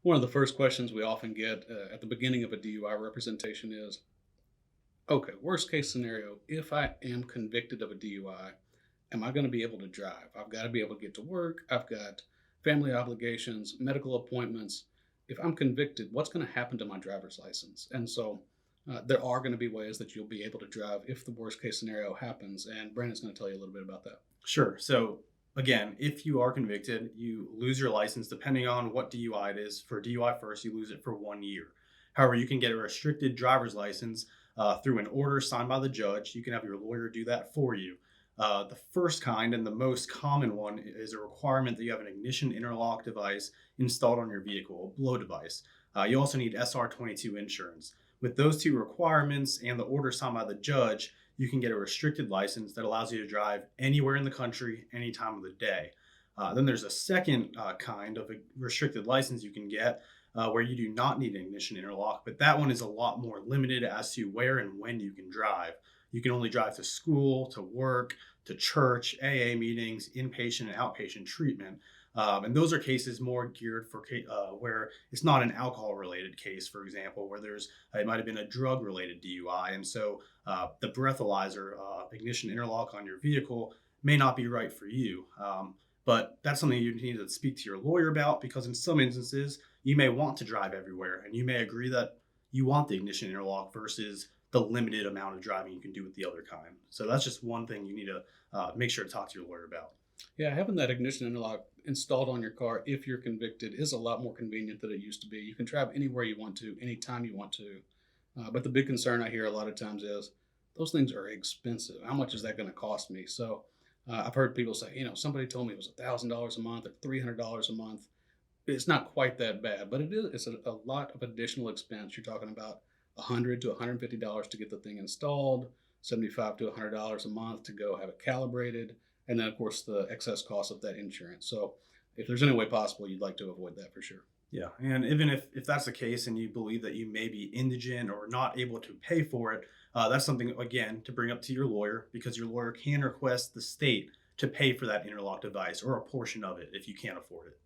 One of the first questions we often get at the beginning of a DUI representation is, okay, worst case scenario, if I am convicted of a DUI, am I going to be able to drive? I've got to be able to get to work. I've got family obligations, medical appointments. If I'm convicted, what's going to happen to my driver's license? And so there are going to be ways that you'll be able to drive if the worst case scenario happens. And Brandon's going to tell you a little bit about that. Sure. So again, if you are convicted, you lose your license depending on what DUI it is. For DUI first, you lose it for 1 year. However, you can get a restricted driver's license through an order signed by the judge. You can have your lawyer do that for you. The first kind and the most common one is a requirement that you have an ignition interlock device installed on your vehicle, a blow device. You also need SR22 insurance. With those two requirements and the order signed by the judge, you can get a restricted license that allows you to drive anywhere in the country, any time of the day. Then there's a second kind of a restricted license you can get where you do not need an ignition interlock, but that one is a lot more limited as to where and when you can drive. You can only drive to school, to work, to church, AA meetings, inpatient and outpatient treatment. And those are cases more geared for where it's not an alcohol related case, for example, where it might have been a drug related DUI. And so the breathalyzer ignition interlock on your vehicle may not be right for you. But that's something you need to speak to your lawyer about because in some instances, you may want to drive everywhere and you may agree that you want the ignition interlock versus the limited amount of driving you can do with the other kind. So that's just one thing you need to make sure to talk to your lawyer about. Yeah, having that ignition interlock installed on your car if you're convicted is a lot more convenient than it used to be. You can drive anywhere you want to, anytime you want to. But the big concern I hear a lot of times is those things are expensive. How much is that going to cost me? So I've heard people say, somebody told me it was $1,000 a month or $300 a month. It's not quite that bad, but it is. It's a lot of additional expense. You're talking about $100 to $150 to get the thing installed, $75 to $100 a month to go have it calibrated, and then of course the excess cost of that insurance. So if there's any way possible, you'd like to avoid that for sure. Yeah. And even if that's the case and you believe that you may be indigent or not able to pay for it, that's something, again, to bring up to your lawyer because your lawyer can request the state to pay for that interlock device or a portion of it if you can't afford it.